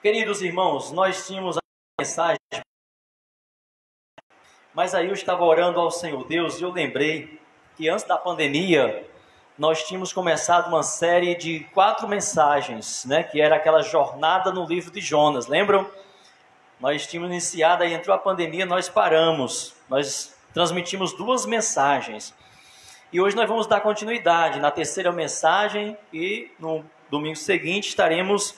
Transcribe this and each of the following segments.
Queridos irmãos, nós tínhamos a mensagem, mas aí eu estava orando ao Senhor Deus e eu lembrei que antes da pandemia nós tínhamos começado uma série de 4 mensagens, né, que era aquela jornada no livro de Jonas, lembram? Nós tínhamos iniciado, aí entrou a pandemia, nós paramos, nós transmitimos 2 mensagens. E hoje nós vamos dar continuidade na terceira mensagem e no domingo seguinte estaremos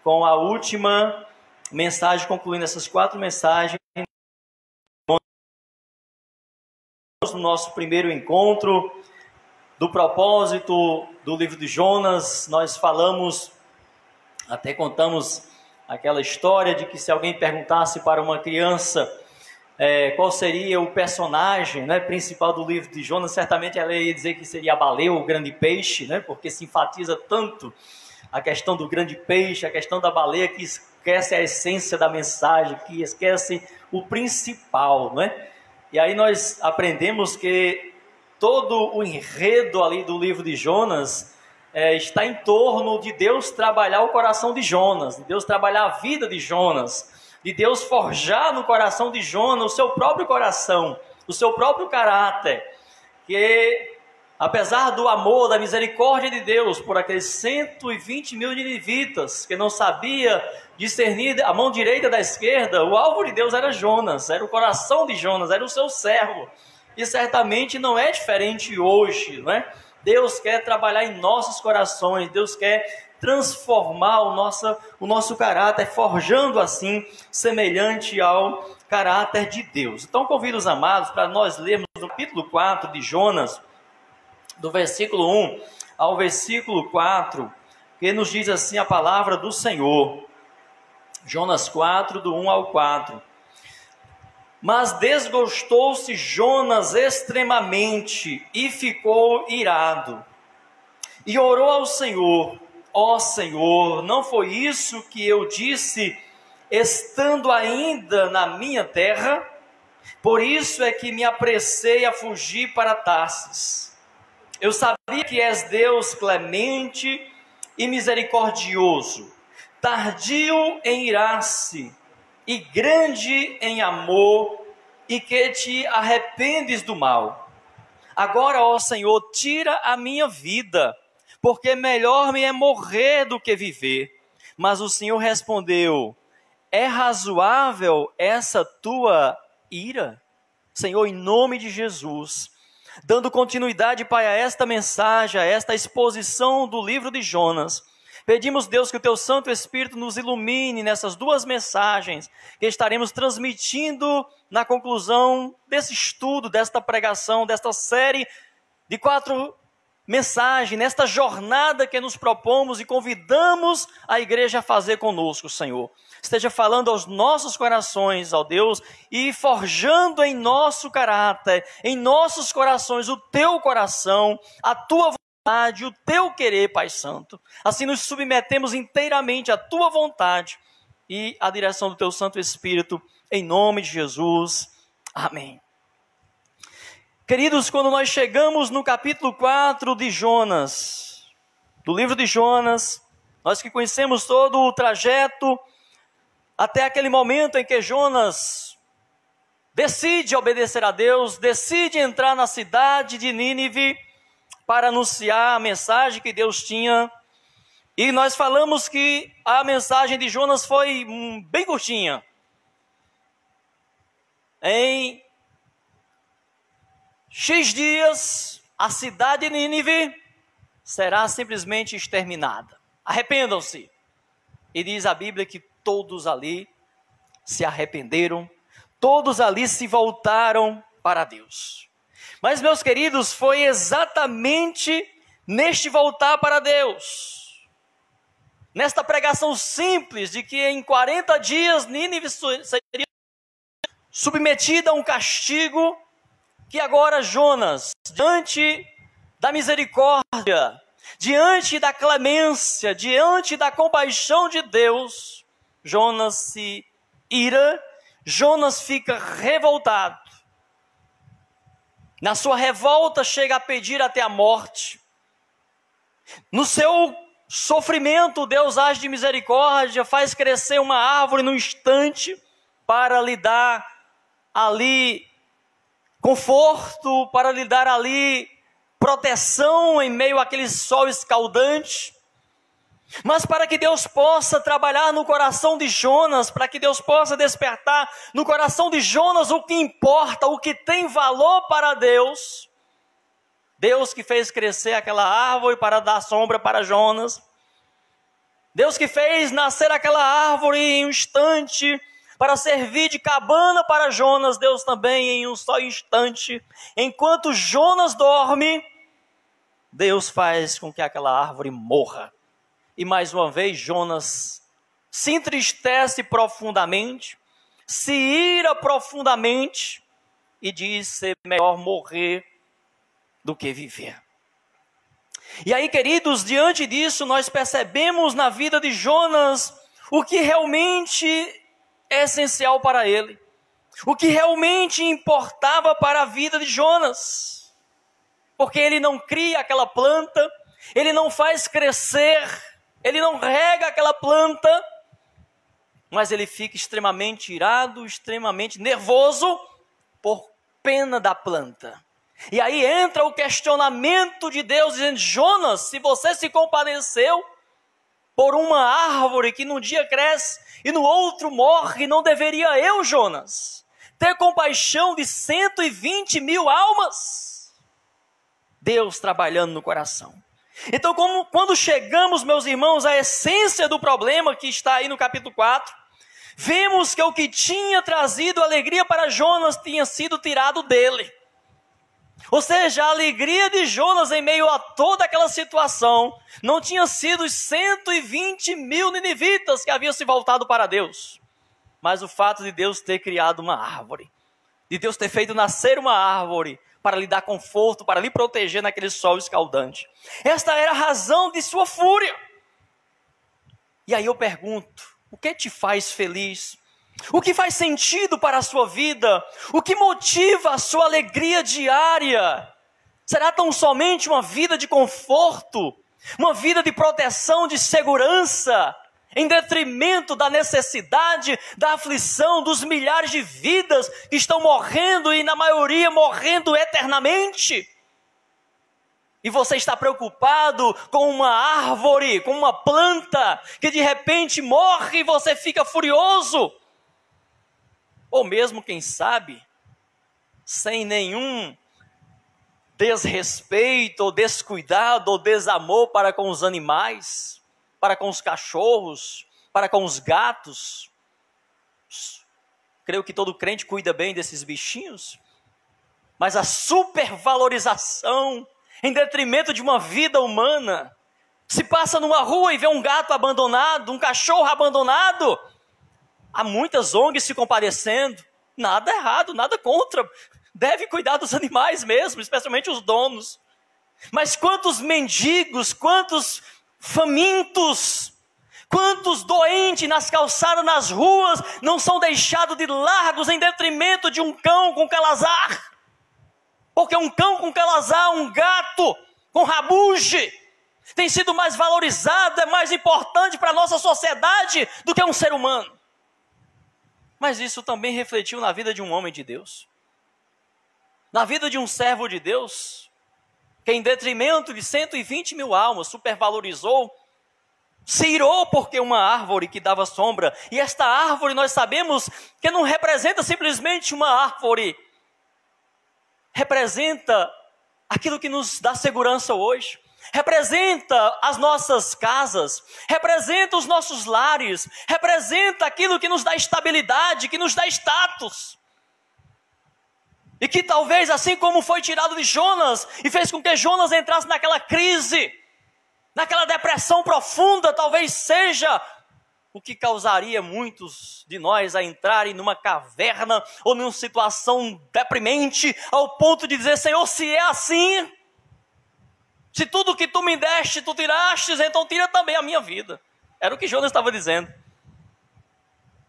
com a última mensagem, concluindo essas 4 mensagens. No nosso primeiro encontro do propósito do livro de Jonas, nós falamos, até contamos aquela história de que se alguém perguntasse para uma criança qual seria o personagem, né, principal do livro de Jonas, certamente ela ia dizer que seria a baleia, o grande peixe, né, porque se enfatiza tanto a questão do grande peixe, a questão da baleia, que esquece a essência da mensagem, que esquece o principal, né? E aí nós aprendemos que todo o enredo ali do livro de Jonas está em torno de Deus trabalhar o coração de Jonas, de Deus trabalhar a vida de Jonas, de Deus forjar no coração de Jonas o seu próprio coração, o seu próprio caráter, que apesar do amor, da misericórdia de Deus por aqueles 120 mil ninivitas que não sabia discernir a mão direita da esquerda, o alvo de Deus era Jonas, era o coração de Jonas, era o seu servo. E certamente não é diferente hoje, não é? Deus quer trabalhar em nossos corações, Deus quer transformar o nosso caráter, forjando assim, semelhante ao caráter de Deus. Então convido os amados para nós lermos no capítulo 4 de Jonas, do versículo 1 ao versículo 4, que nos diz assim a palavra do Senhor. Jonas 4, do 1 ao 4. Mas desgostou-se Jonas extremamente e ficou irado. E orou ao Senhor: ó Senhor, não foi isso que eu disse, estando ainda na minha terra? Por isso é que me apressei a fugir para Tarsis. Eu sabia que és Deus clemente e misericordioso, tardio em irar-se e grande em amor, e que te arrependes do mal. Agora, ó Senhor, tira a minha vida, porque melhor me é morrer do que viver. Mas o Senhor respondeu: é razoável essa tua ira? Senhor, em nome de Jesus, dando continuidade para esta mensagem, a esta exposição do livro de Jonas, pedimos, Deus, que o Teu Santo Espírito nos ilumine nessas 2 mensagens que estaremos transmitindo na conclusão desse estudo, desta pregação, desta série de 4 mensagens, nesta jornada que nos propomos e convidamos a igreja a fazer conosco, Senhor. Esteja falando aos nossos corações, ó Deus, e forjando em nosso caráter, em nossos corações, o Teu coração, a Tua vontade, o Teu querer, Pai Santo. Assim nos submetemos inteiramente à Tua vontade e à direção do Teu Santo Espírito, em nome de Jesus. Amém. Queridos, quando nós chegamos no capítulo 4 de Jonas, do livro de Jonas, nós que conhecemos todo o trajeto até aquele momento em que Jonas decide obedecer a Deus, decide entrar na cidade de Nínive para anunciar a mensagem que Deus tinha. E nós falamos que a mensagem de Jonas foi bem curtinha. Em X dias, a cidade de Nínive será simplesmente exterminada. Arrependam-se. E diz a Bíblia que todos ali se arrependeram, todos ali se voltaram para Deus. Mas, meus queridos, foi exatamente neste voltar para Deus, nesta pregação simples de que em 40 dias Nínive seria submetida a um castigo, que agora Jonas, diante da misericórdia, diante da clemência, diante da compaixão de Deus, Jonas se ira, Jonas fica revoltado. Na sua revolta chega a pedir até a morte. No seu sofrimento, Deus age de misericórdia, faz crescer uma árvore no instante para lhe dar ali conforto, para lhe dar ali proteção em meio àquele sol escaldante. Mas para que Deus possa trabalhar no coração de Jonas, para que Deus possa despertar no coração de Jonas o que importa, o que tem valor para Deus, Deus que fez crescer aquela árvore para dar sombra para Jonas, Deus que fez nascer aquela árvore em um instante para servir de cabana para Jonas, Deus também em um só instante, enquanto Jonas dorme, Deus faz com que aquela árvore morra. E mais uma vez Jonas se entristece profundamente, se ira profundamente e diz ser melhor morrer do que viver. E aí, queridos, diante disso nós percebemos na vida de Jonas o que realmente é essencial para ele, o que realmente importava para a vida de Jonas, porque ele não cria aquela planta, ele não faz crescer, ele não rega aquela planta, mas ele fica extremamente irado, extremamente nervoso por pena da planta. E aí entra o questionamento de Deus, dizendo: Jonas, se você se compadeceu por uma árvore que num dia cresce e no outro morre, não deveria eu, Jonas, ter compaixão de 120.000 almas? Deus trabalhando no coração. Então, quando chegamos, meus irmãos, à essência do problema que está aí no capítulo 4, vemos que o que tinha trazido alegria para Jonas tinha sido tirado dele. Ou seja, a alegria de Jonas em meio a toda aquela situação não tinha sido os 120.000 ninivitas que haviam se voltado para Deus, mas o fato de Deus ter criado uma árvore, de Deus ter feito nascer uma árvore para lhe dar conforto, para lhe proteger naquele sol escaldante. Esta era a razão de sua fúria. E aí eu pergunto, o que te faz feliz? O que faz sentido para a sua vida? O que motiva a sua alegria diária? Será tão somente uma vida de conforto? Uma vida de proteção, de segurança? Em detrimento da necessidade, da aflição, dos milhares de vidas que estão morrendo e na maioria morrendo eternamente? E você está preocupado com uma árvore, com uma planta que de repente morre e você fica furioso? Ou mesmo, quem sabe, sem nenhum desrespeito, ou descuidado, ou desamor para com os animais, para com os cachorros, para com os gatos. Creio que todo crente cuida bem desses bichinhos, mas a supervalorização em detrimento de uma vida humana. Se passa numa rua e vê um gato abandonado, um cachorro abandonado, há muitas ONGs se compadecendo. Nada errado, nada contra. Deve cuidar dos animais mesmo, especialmente os donos. Mas quantos mendigos, quantos famintos, quantos doentes nas calçadas, nas ruas, não são deixados de largos em detrimento de um cão com calazar? Porque um cão com calazar, um gato com rabuge, tem sido mais valorizado, é mais importante para a nossa sociedade do que um ser humano. Mas isso também refletiu na vida de um homem de Deus, na vida de um servo de Deus, que em detrimento de 120.000 almas supervalorizou, se irou porque uma árvore que dava sombra. E esta árvore nós sabemos que não representa simplesmente uma árvore, representa aquilo que nos dá segurança hoje, representa as nossas casas, representa os nossos lares, representa aquilo que nos dá estabilidade, que nos dá status. E que talvez, assim como foi tirado de Jonas e fez com que Jonas entrasse naquela crise, naquela depressão profunda, talvez seja o que causaria muitos de nós a entrarem numa caverna ou numa situação deprimente, ao ponto de dizer: Senhor, se é assim, se tudo que tu me deste, tu tirastes, então tira também a minha vida. Era o que Jonas estava dizendo.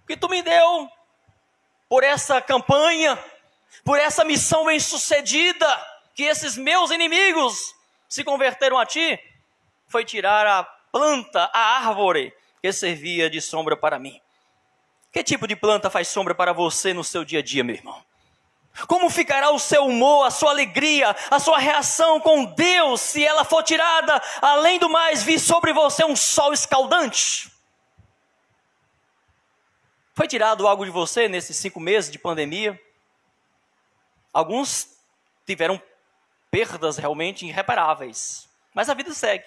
O que tu me deu por essa campanha, por essa missão bem-sucedida, que esses meus inimigos se converteram a ti, foi tirar planta, a árvore que servia de sombra para mim. Que tipo de planta faz sombra para você no seu dia a dia, meu irmão? Como ficará o seu humor, a sua alegria, a sua reação com Deus, se ela for tirada, além do mais, vir sobre você um sol escaldante? Foi tirado algo de você nesses 5 meses de pandemia? Alguns tiveram perdas realmente irreparáveis, mas a vida segue.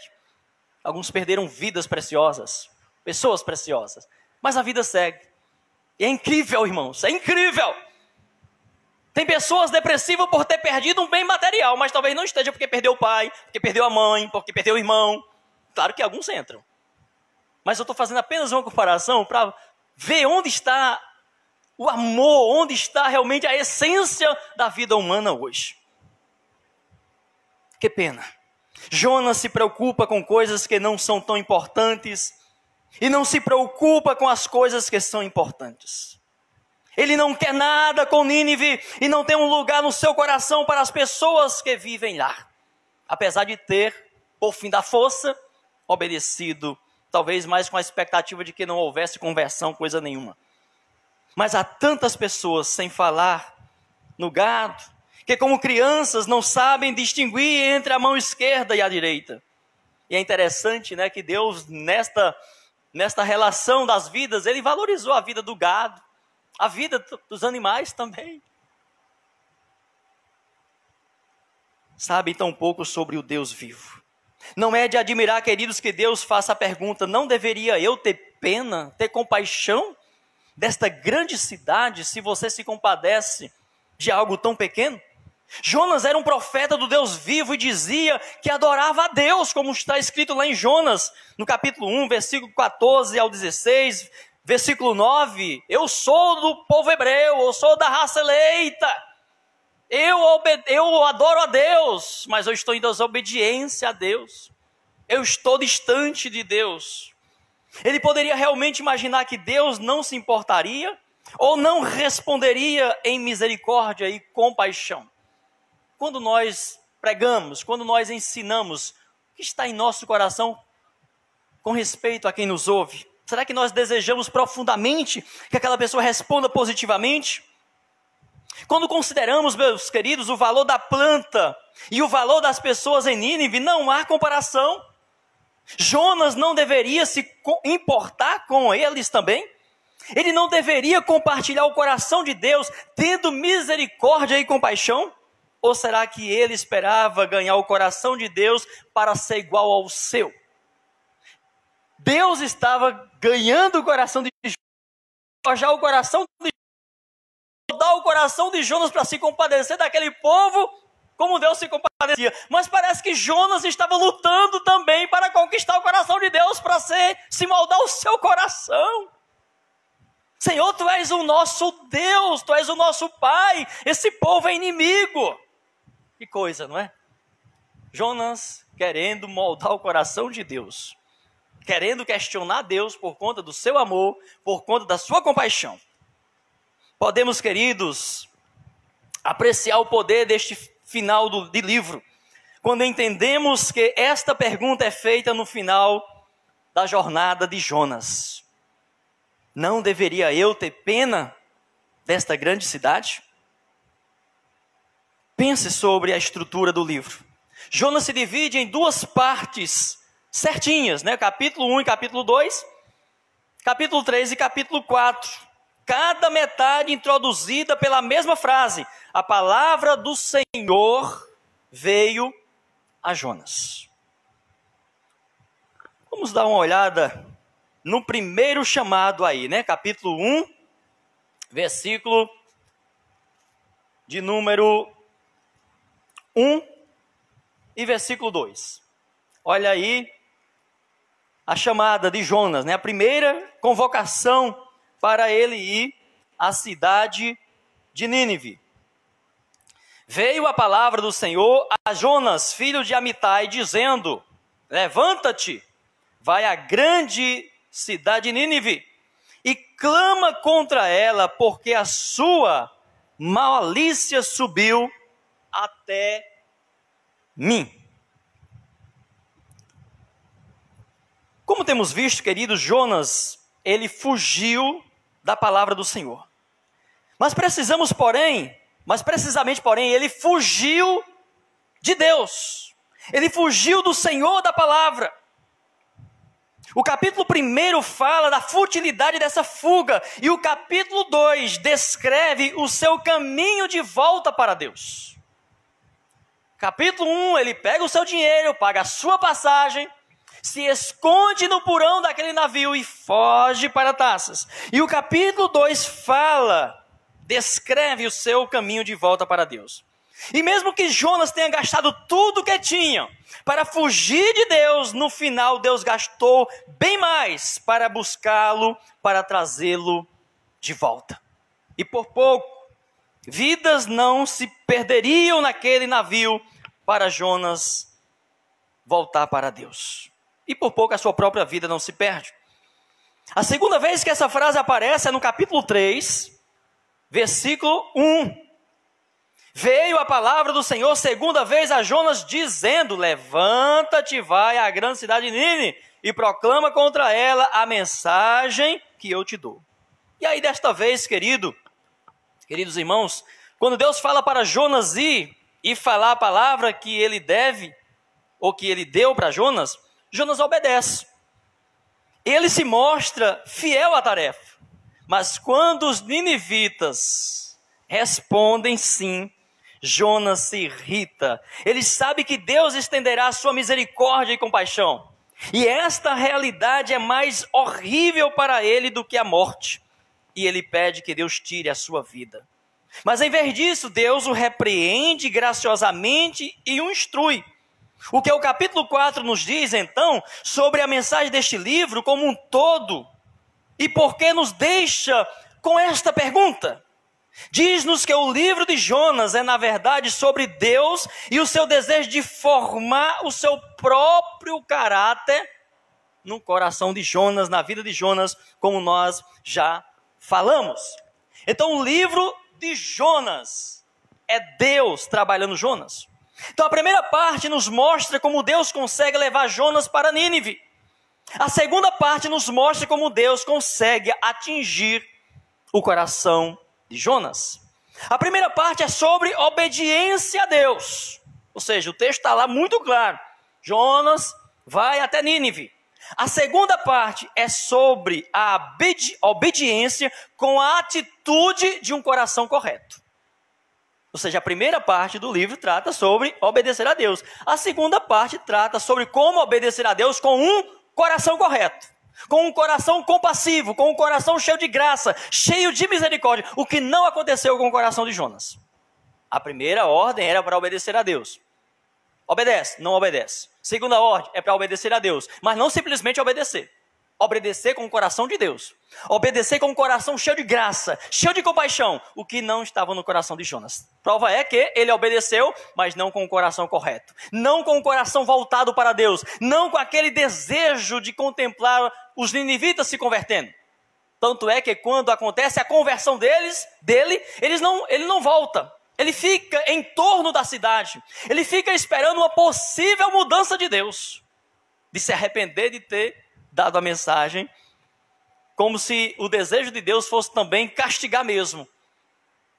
Alguns perderam vidas preciosas, pessoas preciosas, mas a vida segue. E é incrível, irmãos, é incrível. Tem pessoas depressivas por ter perdido um bem material, mas talvez não esteja porque perdeu o pai, porque perdeu a mãe, porque perdeu o irmão. Claro que alguns entram. Mas eu estou fazendo apenas uma comparação para ver onde está o amor, onde está realmente a essência da vida humana hoje. Que pena. Jonas se preocupa com coisas que não são tão importantes e não se preocupa com as coisas que são importantes. Ele não quer nada com Nínive e não tem um lugar no seu coração para as pessoas que vivem lá. Apesar de ter, por fim da força, obedecido, talvez mais com a expectativa de que não houvesse conversão, coisa nenhuma. Mas há tantas pessoas sem falar no gado, que como crianças não sabem distinguir entre a mão esquerda e a direita. E é interessante, né, que Deus, nesta relação das vidas, Ele valorizou a vida do gado, a vida dos animais também. Sabem tão pouco sobre o Deus vivo. Não é de admirar, queridos, que Deus faça a pergunta: não deveria eu ter pena, ter compaixão desta grande cidade, se você se compadece de algo tão pequeno? Jonas era um profeta do Deus vivo e dizia que adorava a Deus, como está escrito lá em Jonas, no capítulo 1, versículo 14 ao 16, versículo 9, eu sou do povo hebreu, eu sou da raça eleita, eu adoro a Deus, mas eu estou em desobediência a Deus, eu estou distante de Deus. Ele poderia realmente imaginar que Deus não se importaria ou não responderia em misericórdia e compaixão? Quando nós pregamos, quando nós ensinamos, o que está em nosso coração com respeito a quem nos ouve? Será que nós desejamos profundamente que aquela pessoa responda positivamente? Quando consideramos, meus queridos, o valor da planta e o valor das pessoas em Nínive, não há comparação. Jonas não deveria se importar com eles também? Ele não deveria compartilhar o coração de Deus, tendo misericórdia e compaixão? Ou será que ele esperava ganhar o coração de Deus para ser igual ao seu? Deus estava ganhando o coração de Jonas, já o coração de Jonas, dar o coração de Jonas para se compadecer daquele povo, como Deus se compadecia. Mas parece que Jonas estava lutando também para conquistar o coração de Deus, para se moldar o seu coração. Senhor, Tu és o nosso Deus, Tu és o nosso Pai, esse povo é inimigo. Que coisa, não é? Jonas querendo moldar o coração de Deus, querendo questionar Deus por conta do seu amor, por conta da sua compaixão. Podemos, queridos, apreciar o poder deste final de livro, quando entendemos que esta pergunta é feita no final da jornada de Jonas: não deveria eu ter pena desta grande cidade? Pense sobre a estrutura do livro. Jonas se divide em 2 partes certinhas, né? Capítulo 1 e capítulo 2, capítulo 3 e capítulo 4. Cada metade introduzida pela mesma frase: a palavra do Senhor veio a Jonas. Vamos dar uma olhada no primeiro chamado aí, né? Capítulo 1, versículo de número 1 e versículo 2. Olha aí a chamada de Jonas, né? A primeira convocação para ele ir à cidade de Nínive. Veio a palavra do Senhor a Jonas, filho de Amitai, dizendo: levanta-te, vai à grande cidade de Nínive e clama contra ela, porque a sua malícia subiu até mim. Como temos visto, queridos, Jonas, ele fugiu da palavra do Senhor. Mas precisamente, porém, ele fugiu de Deus. Ele fugiu do Senhor da palavra. O capítulo 1 fala da futilidade dessa fuga. E o capítulo 2 descreve o seu caminho de volta para Deus. Capítulo 1, ele pega o seu dinheiro, paga a sua passagem, se esconde no porão daquele navio e foge para Tarsas. E o capítulo 2 descreve o seu caminho de volta para Deus. E mesmo que Jonas tenha gastado tudo o que tinha para fugir de Deus, no final Deus gastou bem mais para buscá-lo, para trazê-lo de volta. E por pouco, vidas não se perderiam naquele navio para Jonas voltar para Deus. E por pouco a sua própria vida não se perde. A segunda vez que essa frase aparece é no capítulo 3, versículo 1. Veio a palavra do Senhor segunda vez a Jonas dizendo: levanta-te, vai à grande cidade de Nínive e proclama contra ela a mensagem que eu te dou. E aí desta vez, queridos irmãos, quando Deus fala para Jonas ir e falar a palavra que ele deve, ou que ele deu para Jonas, Jonas obedece. Ele se mostra fiel à tarefa. Mas quando os ninivitas respondem sim, Jonas se irrita. Ele sabe que Deus estenderá a sua misericórdia e compaixão. E esta realidade é mais horrível para ele do que a morte. E ele pede que Deus tire a sua vida. Mas em vez disso, Deus o repreende graciosamente e o instrui. O que o capítulo 4 nos diz, então, sobre a mensagem deste livro como um todo. E por que nos deixa com esta pergunta? Diz-nos que o livro de Jonas é, na verdade, sobre Deus e o seu desejo de formar o seu próprio caráter no coração de Jonas, na vida de Jonas, como nós já falamos. Então, o livro de Jonas é Deus trabalhando Jonas. Então, a primeira parte nos mostra como Deus consegue levar Jonas para Nínive. A segunda parte nos mostra como Deus consegue atingir o coração de Jonas. A primeira parte é sobre obediência a Deus. Ou seja, o texto está lá muito claro. Jonas vai até Nínive. A segunda parte é sobre a obediência com a atitude de um coração correto. Ou seja, a primeira parte do livro trata sobre obedecer a Deus. A segunda parte trata sobre como obedecer a Deus com um coração correto, com um coração compassivo, com um coração cheio de graça, cheio de misericórdia, o que não aconteceu com o coração de Jonas. A primeira ordem era para obedecer a Deus. Obedece, não obedece. Segunda ordem é para obedecer a Deus, mas não simplesmente obedecer. Obedecer com o coração de Deus. Obedecer com um coração cheio de graça, cheio de compaixão, o que não estava no coração de Jonas. Prova é que ele obedeceu, mas não com o coração correto. Não com o coração voltado para Deus. Não com aquele desejo de contemplar os ninivitas se convertendo. Tanto é que quando acontece a conversão dele, ele não volta. Ele fica em torno da cidade. Ele fica esperando uma possível mudança de Deus. De se arrepender de ter dado a mensagem, como se o desejo de Deus fosse também castigar mesmo.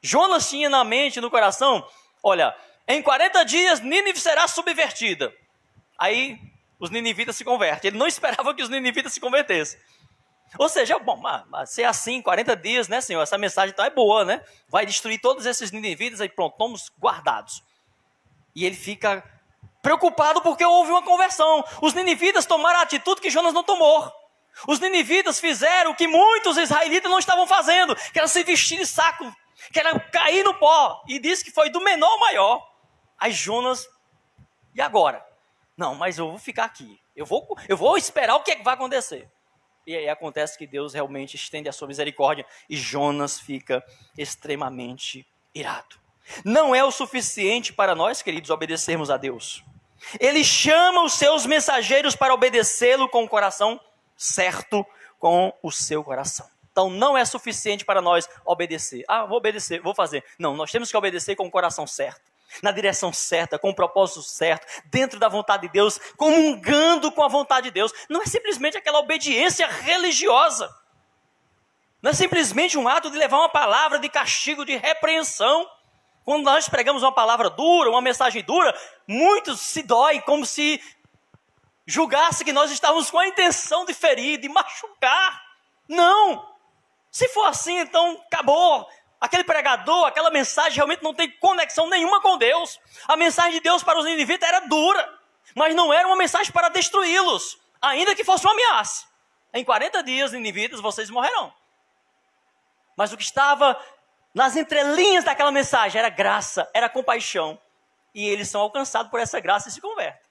Jonas tinha na mente, no coração, olha, em 40 dias Nínive será subvertida. Aí os ninivitas se convertem. Ele não esperava que os ninivitas se convertessem. Ou seja, bom, mas se é assim, 40 dias, né, Senhor? Essa mensagem então é boa, né? Vai destruir todos esses ninivitas, aí pronto, estamos guardados. E ele fica preocupado porque houve uma conversão. Os ninivitas tomaram a atitude que Jonas não tomou. Os ninivitas fizeram o que muitos israelitas não estavam fazendo, que era se vestir de saco, que era cair no pó. E disse que foi do menor ao maior. Aí Jonas, e agora? Não, mas eu vou ficar aqui. Eu vou esperar o que é que vai acontecer. E aí acontece que Deus realmente estende a sua misericórdia e Jonas fica extremamente irado. Não é o suficiente para nós, queridos, obedecermos a Deus. Ele chama os seus mensageiros para obedecê-lo com o coração certo, com o seu coração. Então não é suficiente para nós obedecer. Ah, vou obedecer, vou fazer. Não, nós temos que obedecer com o coração certo. na direção certa, com o propósito certo, dentro da vontade de Deus, comungando com a vontade de Deus. Não é simplesmente aquela obediência religiosa. Não é simplesmente um ato de levar uma palavra de castigo, de repreensão. Quando nós pregamos uma palavra dura, uma mensagem dura, muitos se doem como se julgasse que nós estávamos com a intenção de ferir, de machucar. Não! Se for assim, então acabou. Aquele pregador, aquela mensagem realmente não tem conexão nenhuma com Deus. A mensagem de Deus para os ninivitas era dura, mas não era uma mensagem para destruí-los, ainda que fosse uma ameaça. Em 40 dias, ninivitas, vocês morrerão. Mas o que estava nas entrelinhas daquela mensagem era graça, era compaixão. E eles são alcançados por essa graça e se convertem.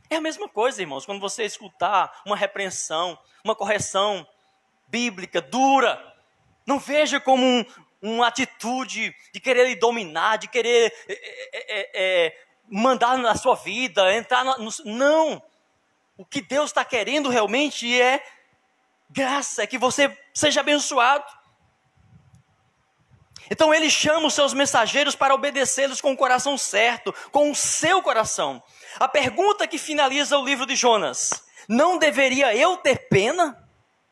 É a mesma coisa, irmãos, quando você escutar uma repreensão, uma correção bíblica dura, não veja como uma atitude de querer lhe dominar, de querer mandar na sua vida, entrar no... Não! O que Deus está querendo realmente é graça, é que você seja abençoado. Então ele chama os seus mensageiros para obedecê-los com o coração certo, com o seu coração. A pergunta que finaliza o livro de Jonas: não deveria eu ter pena?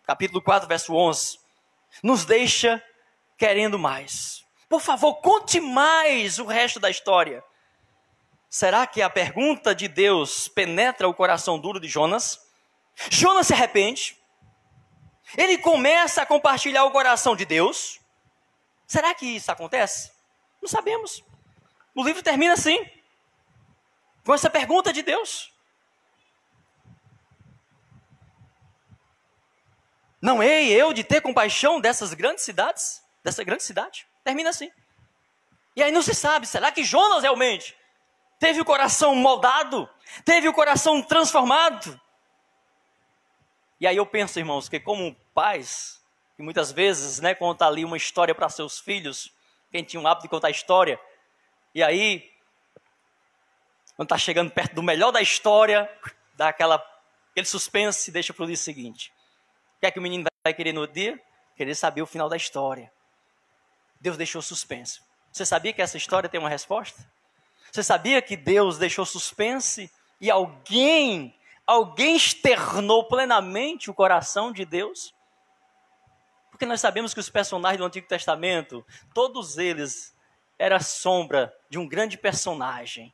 Capítulo 4, verso 11. Nos deixa querendo mais. Por favor, conte mais o resto da história. Será que a pergunta de Deus penetra o coração duro de Jonas? Jonas se arrepende. Ele começa a compartilhar o coração de Deus. Será que isso acontece? Não sabemos. O livro termina assim, com essa pergunta de Deus. Não hei eu de ter compaixão dessas grandes cidades? Dessa grande cidade? Termina assim. E aí não se sabe, será que Jonas realmente teve o coração moldado? Teve o coração transformado? E aí eu penso, irmãos, que como pais, e muitas vezes, né, conta ali uma história para seus filhos, quem tinha o hábito de contar história, e aí, quando está chegando perto do melhor da história, dá aquele suspense e deixa para o dia seguinte. O que é que o menino vai querer no dia? Querer saber o final da história. Deus deixou suspense. Você sabia que essa história tem uma resposta? Você sabia que Deus deixou suspense e alguém externou plenamente o coração de Deus? Porque nós sabemos que os personagens do Antigo Testamento, todos eles eram sombra de um grande personagem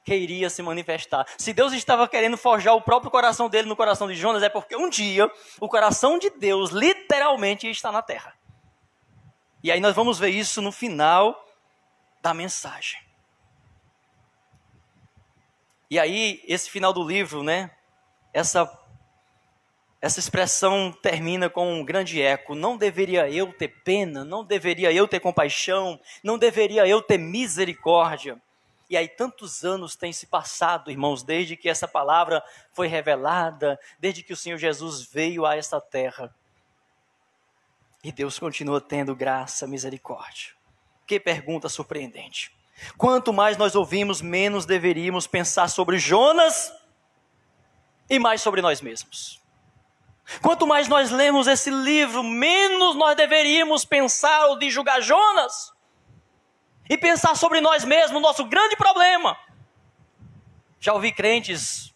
que iria se manifestar. Se Deus estava querendo forjar o próprio coração dele no coração de Jonas, é porque um dia o coração de Deus literalmente está na terra. E aí nós vamos ver isso no final da mensagem. E aí, esse final do livro, né? Essa expressão termina com um grande eco. Não deveria eu ter pena? Não deveria eu ter compaixão? Não deveria eu ter misericórdia? E aí tantos anos têm se passado, irmãos, desde que essa palavra foi revelada, desde que o Senhor Jesus veio a essa terra. E Deus continua tendo graça, misericórdia. Que pergunta surpreendente. Quanto mais nós ouvimos, menos deveríamos pensar sobre Jonas e mais sobre nós mesmos. Quanto mais nós lemos esse livro, menos nós deveríamos pensar ou de julgar Jonas e pensar sobre nós mesmos, nosso grande problema. Já ouvi crentes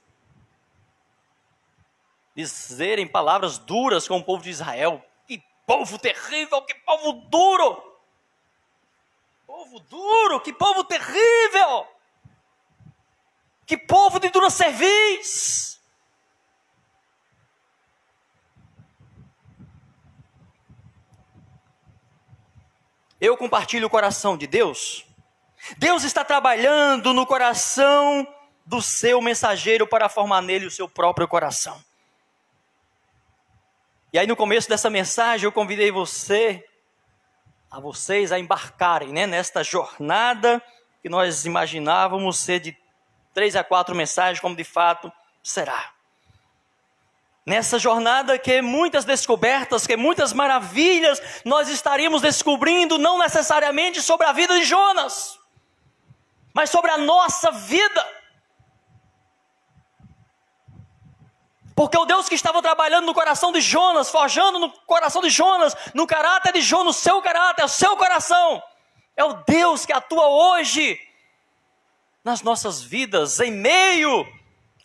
dizerem palavras duras com o povo de Israel. Que povo terrível, que povo duro. Povo duro, que povo terrível. Que povo de dura cerviz. Eu compartilho o coração de Deus. Deus está trabalhando no coração do seu mensageiro para formar nele o seu próprio coração. E aí no começo dessa mensagem eu convidei vocês a embarcarem, né, nesta jornada que nós imaginávamos ser de 3 a 4 mensagens, como de fato será. Nessa jornada que muitas descobertas, que muitas maravilhas nós estaríamos descobrindo, não necessariamente sobre a vida de Jonas, mas sobre a nossa vida. Porque o Deus que estava trabalhando no coração de Jonas, forjando no coração de Jonas, no caráter de Jonas, no seu caráter, o seu coração, é o Deus que atua hoje nas nossas vidas, em meio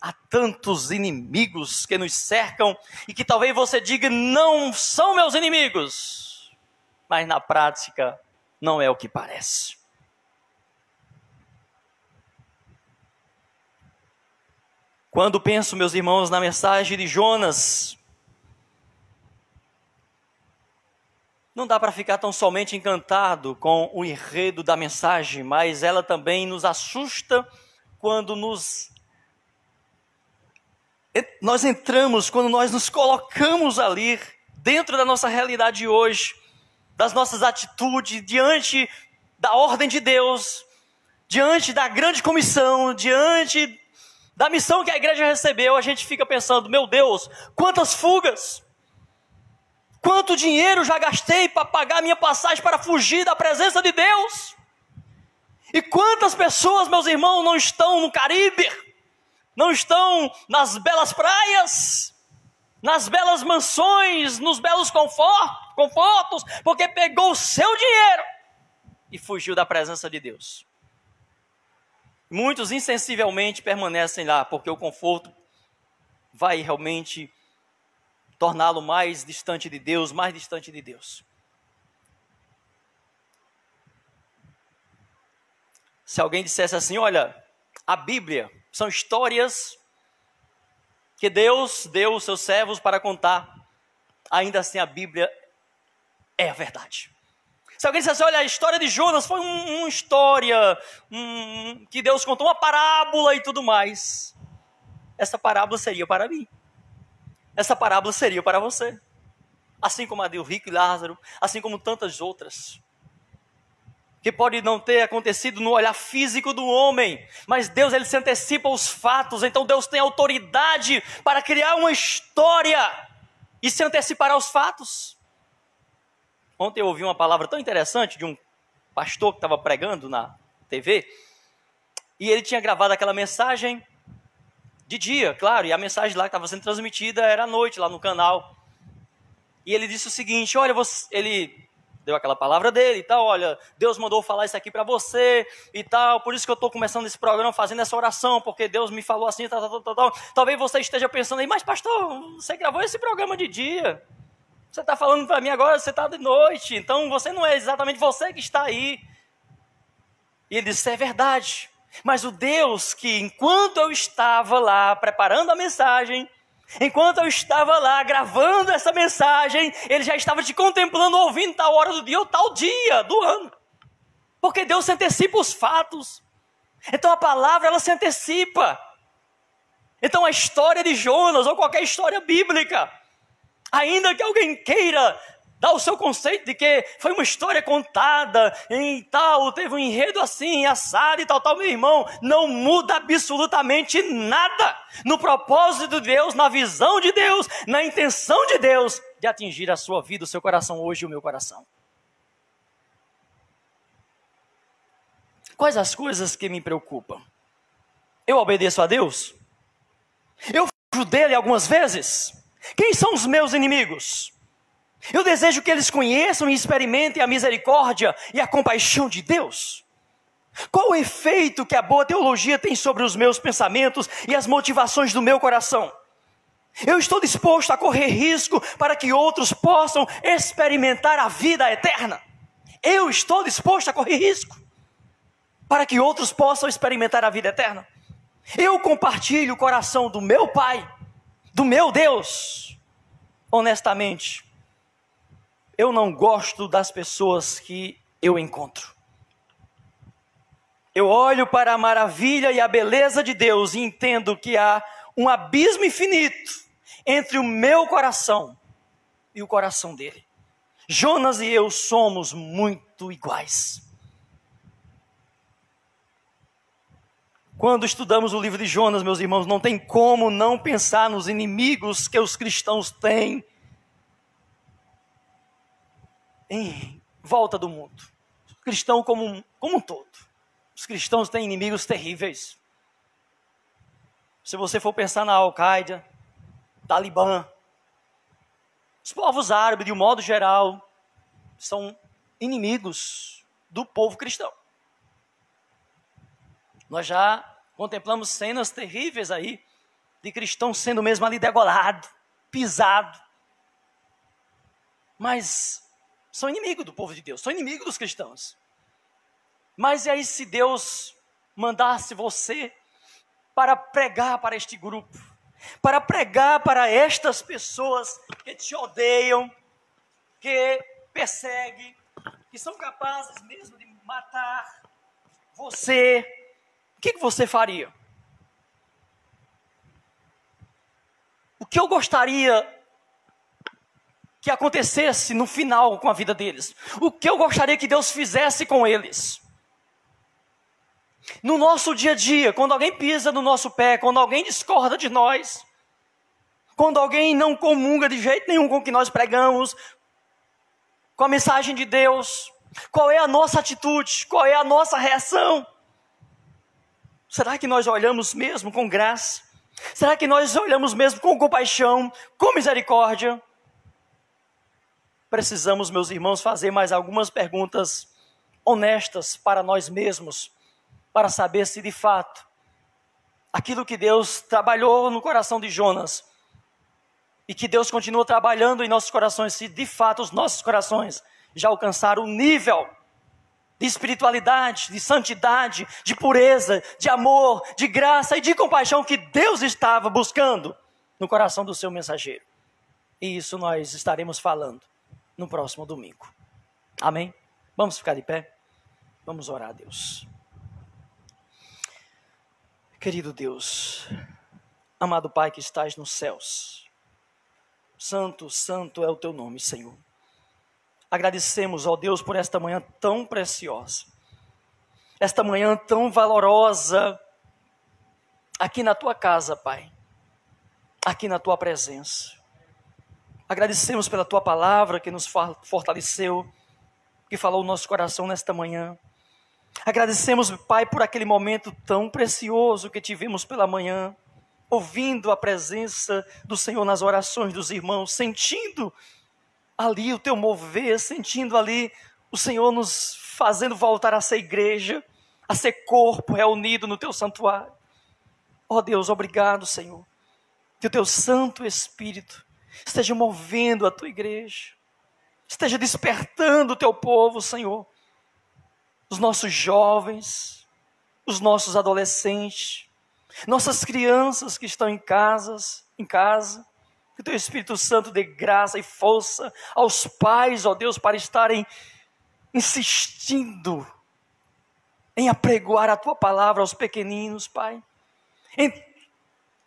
a tantos inimigos que nos cercam e que talvez você diga, não são meus inimigos, mas na prática não é o que parece. Quando penso, meus irmãos, na mensagem de Jonas, não dá para ficar tão somente encantado com o enredo da mensagem, mas ela também nos assusta quando nós entramos, quando nós nos colocamos ali, dentro da nossa realidade de hoje, das nossas atitudes, diante da ordem de Deus, diante da grande comissão, diante da missão que a igreja recebeu, a gente fica pensando, meu Deus, quantas fugas! Quanto dinheiro já gastei para pagar minha passagem para fugir da presença de Deus? E quantas pessoas, meus irmãos, não estão no Caribe? Não estão nas belas praias? Nas belas mansões? Nos belos confortos? Porque pegou o seu dinheiro e fugiu da presença de Deus. Muitos insensivelmente permanecem lá, porque o conforto vai realmente torná-lo mais distante de Deus, mais distante de Deus. Se alguém dissesse assim, olha, a Bíblia são histórias que Deus deu aos seus servos para contar, ainda assim a Bíblia é a verdade. Se alguém dissesse, olha, a história de Jonas foi uma história que Deus contou, uma parábola e tudo mais, essa parábola seria para mim. Essa parábola seria para você. Assim como a do rico e Lázaro, assim como tantas outras. Que pode não ter acontecido no olhar físico do homem, mas Deus, ele se antecipa aos fatos, então Deus tem autoridade para criar uma história e se antecipar aos fatos. Ontem eu ouvi uma palavra tão interessante de um pastor que estava pregando na TV, e ele tinha gravado aquela mensagem de dia, claro, e a mensagem lá que estava sendo transmitida era à noite, lá no canal. E ele disse o seguinte, olha, ele deu aquela palavra dele e tal, olha, Deus mandou falar isso aqui para você e tal, por isso que eu estou começando esse programa, fazendo essa oração, porque Deus me falou assim, tal. Talvez você esteja pensando aí, mas pastor, você gravou esse programa de dia, você está falando para mim agora, você está de noite, então você não é exatamente você que está aí. E ele disse, é verdade. Mas o Deus que, enquanto eu estava lá preparando a mensagem, enquanto eu estava lá gravando essa mensagem, ele já estava te contemplando, ouvindo tal hora do dia ou tal dia do ano. Porque Deus se antecipa os fatos. Então a palavra, ela se antecipa. Então a história de Jonas, ou qualquer história bíblica, ainda que alguém queira dar o seu conceito de que foi uma história contada em tal, teve um enredo assim, assado e tal, meu irmão, não muda absolutamente nada no propósito de Deus, na visão de Deus, na intenção de Deus de atingir a sua vida, o seu coração hoje e o meu coração. Quais as coisas que me preocupam? Eu obedeço a Deus? Eu fujo dele algumas vezes? Quem são os meus inimigos? Eu desejo que eles conheçam e experimentem a misericórdia e a compaixão de Deus. Qual o efeito que a boa teologia tem sobre os meus pensamentos e as motivações do meu coração? Eu estou disposto a correr risco para que outros possam experimentar a vida eterna. Eu estou disposto a correr risco para que outros possam experimentar a vida eterna. Eu compartilho o coração do meu Pai, do meu Deus. Honestamente, eu não gosto das pessoas que eu encontro. Eu olho para a maravilha e a beleza de Deus e entendo que há um abismo infinito entre o meu coração e o coração dele. Jonas e eu somos muito iguais. Quando estudamos o livro de Jonas, meus irmãos, não tem como não pensar nos inimigos que os cristãos têm em volta do mundo. O cristão como um todo. Os cristãos têm inimigos terríveis. Se você for pensar na Al-Qaeda, Talibã, os povos árabes, de um modo geral, são inimigos do povo cristão. Nós já contemplamos cenas terríveis aí, de cristãos sendo mesmo ali degolado, pisado. Mas são inimigos do povo de Deus, são inimigos dos cristãos. Mas e aí se Deus mandasse você para pregar para este grupo, para pregar para estas pessoas que te odeiam, que perseguem, que são capazes mesmo de matar você, o que você faria? O que eu gostaria que acontecesse no final com a vida deles? O que eu gostaria que Deus fizesse com eles? No nosso dia a dia, quando alguém pisa no nosso pé, quando alguém discorda de nós, quando alguém não comunga de jeito nenhum com o que nós pregamos, com a mensagem de Deus, qual é a nossa atitude? Qual é a nossa reação? Será que nós olhamos mesmo com graça? Será que nós olhamos mesmo com compaixão, com misericórdia? Precisamos, meus irmãos, fazer mais algumas perguntas honestas para nós mesmos, para saber se de fato aquilo que Deus trabalhou no coração de Jonas e que Deus continua trabalhando em nossos corações, se de fato os nossos corações já alcançaram o nível de espiritualidade, de santidade, de pureza, de amor, de graça e de compaixão que Deus estava buscando no coração do seu mensageiro. E isso nós estaremos falando no próximo domingo. Amém? Vamos ficar de pé? Vamos orar a Deus. Querido Deus, amado Pai que estás nos céus, santo, santo é o teu nome, Senhor. Agradecemos, ó Deus, por esta manhã tão preciosa, esta manhã tão valorosa, aqui na tua casa, Pai, aqui na tua presença. Agradecemos pela tua palavra que nos fortaleceu, que falou o nosso coração nesta manhã. Agradecemos, Pai, por aquele momento tão precioso que tivemos pela manhã, ouvindo a presença do Senhor nas orações dos irmãos, sentindo ali o teu mover, sentindo ali o Senhor nos fazendo voltar a ser igreja, a ser corpo reunido no teu santuário. Ó Deus, obrigado, Senhor, que o teu Santo Espírito esteja movendo a tua igreja, esteja despertando o teu povo, Senhor, os nossos jovens, os nossos adolescentes, nossas crianças que estão em casa, que o teu Espírito Santo dê graça e força aos pais, ó Deus, para estarem insistindo em apregoar a tua palavra aos pequeninos, Pai, em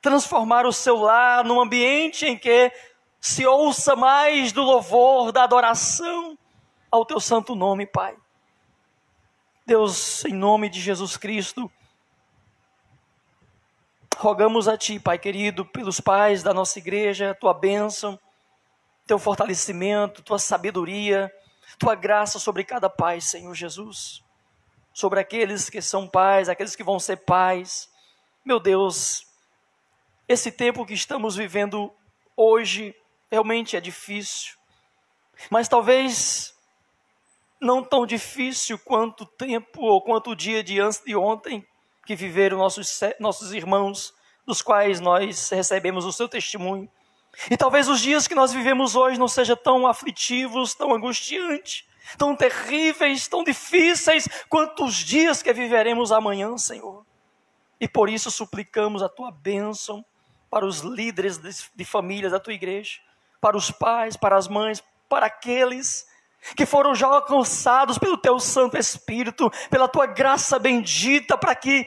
transformar o seu lar num ambiente em que se ouça mais do louvor, da adoração ao teu santo nome, Pai. Deus, em nome de Jesus Cristo, rogamos a Ti, Pai querido, pelos pais da nossa igreja, Tua bênção, Teu fortalecimento, Tua sabedoria, Tua graça sobre cada pai, Senhor Jesus, sobre aqueles que são pais, aqueles que vão ser pais. Meu Deus, esse tempo que estamos vivendo hoje realmente é difícil, mas talvez não tão difícil quanto o tempo ou quanto o dia de antes de ontem que viveram nossos irmãos, dos quais nós recebemos o seu testemunho. E talvez os dias que nós vivemos hoje não sejam tão aflitivos, tão angustiantes, tão terríveis, tão difíceis, quanto os dias que viveremos amanhã, Senhor. E por isso suplicamos a Tua bênção para os líderes de famílias da Tua igreja, para os pais, para as mães, para aqueles que foram já alcançados pelo Teu Santo Espírito, pela Tua graça bendita, para que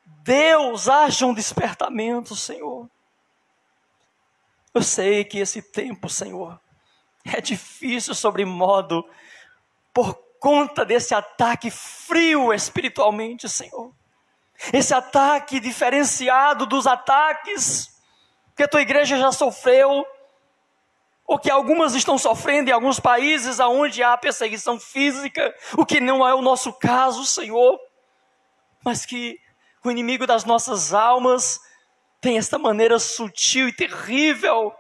Deus haja um despertamento, Senhor. Eu sei que esse tempo, Senhor, é difícil sobremodo, por conta desse ataque frio espiritualmente, Senhor. Esse ataque diferenciado dos ataques que a Tua igreja já sofreu, ou que algumas estão sofrendo em alguns países onde há perseguição física, o que não é o nosso caso, Senhor, mas que o inimigo das nossas almas tem esta maneira sutil e terrível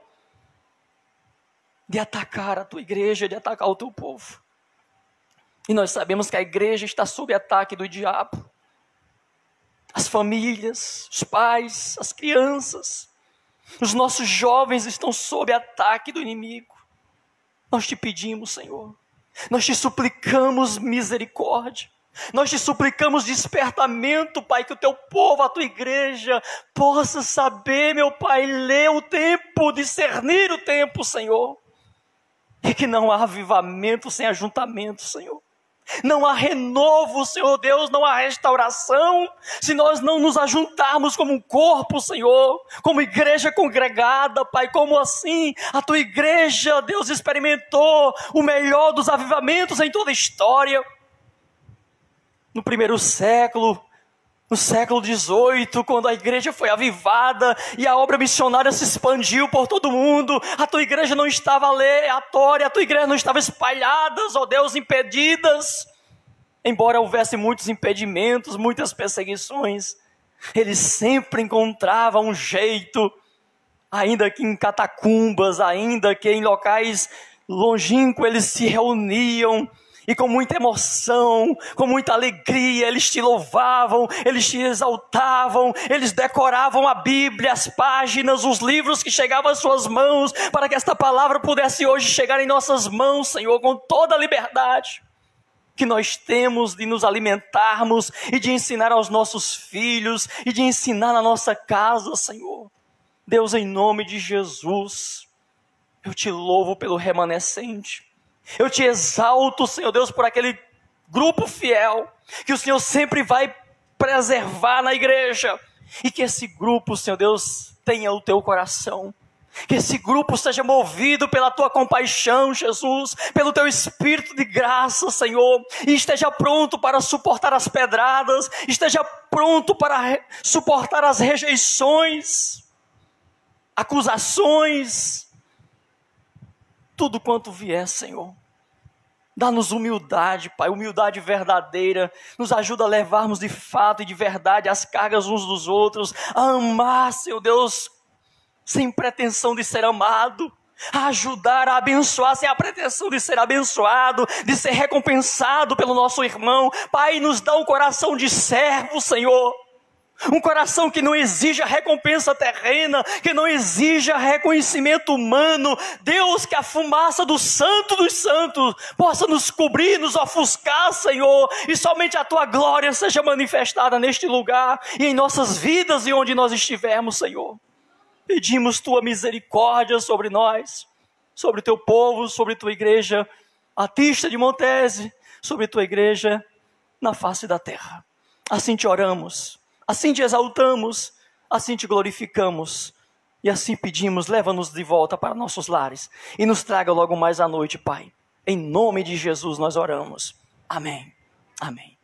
de atacar a Tua igreja, de atacar o Teu povo. E nós sabemos que a igreja está sob ataque do diabo. as famílias, os pais, as crianças, os nossos jovens estão sob ataque do inimigo. Nós te pedimos, Senhor, nós te suplicamos misericórdia, nós te suplicamos despertamento, Pai, que o teu povo, a tua igreja, possa saber, meu Pai, ler o tempo, discernir o tempo, Senhor, e que não há avivamento sem ajuntamento, Senhor. Não há renovo, Senhor Deus, não há restauração, se nós não nos ajuntarmos como um corpo, Senhor, como igreja congregada, Pai. Como assim a tua igreja, Deus, experimentou o melhor dos avivamentos em toda a história. No primeiro século, no século XVIII, quando a igreja foi avivada e a obra missionária se expandiu por todo mundo, a tua igreja não estava aleatória, a tua igreja não estava espalhada, ó Deus, impedidas. Embora houvesse muitos impedimentos, muitas perseguições, eles sempre encontravam um jeito, ainda que em catacumbas, ainda que em locais longínquos, eles se reuniam. E com muita emoção, com muita alegria, eles te louvavam, eles te exaltavam, eles decoravam a Bíblia, as páginas, os livros que chegavam às suas mãos, para que esta palavra pudesse hoje chegar em nossas mãos, Senhor, com toda a liberdade que nós temos de nos alimentarmos e de ensinar aos nossos filhos e de ensinar na nossa casa, Senhor. Deus, em nome de Jesus, eu te louvo pelo remanescente. Eu te exalto, Senhor Deus, por aquele grupo fiel que o Senhor sempre vai preservar na igreja. E que esse grupo, Senhor Deus, tenha o teu coração. Que esse grupo seja movido pela tua compaixão, Jesus, pelo teu espírito de graça, Senhor. E esteja pronto para suportar as pedradas, esteja pronto para suportar as rejeições, acusações, tudo quanto vier, Senhor. Dá-nos humildade, Pai, humildade verdadeira. Nos ajuda a levarmos de fato e de verdade as cargas uns dos outros. A amar, Senhor Deus, sem pretensão de ser amado. A ajudar, a abençoar sem a pretensão de ser abençoado, de ser recompensado pelo nosso irmão. Pai, nos dá um coração de servo, Senhor. Um coração que não exija recompensa terrena, que não exija reconhecimento humano. Deus, que a fumaça do Santo dos Santos possa nos cobrir, nos ofuscar, Senhor, e somente a Tua glória seja manifestada neste lugar e em nossas vidas e onde nós estivermos, Senhor. Pedimos Tua misericórdia sobre nós, sobre Teu povo, sobre Tua igreja Batista de Montese, sobre Tua igreja na face da terra. Assim te oramos. Assim te exaltamos, assim te glorificamos, e assim pedimos, leva-nos de volta para nossos lares, e nos traga logo mais à noite, Pai. Em nome de Jesus nós oramos. Amém. Amém.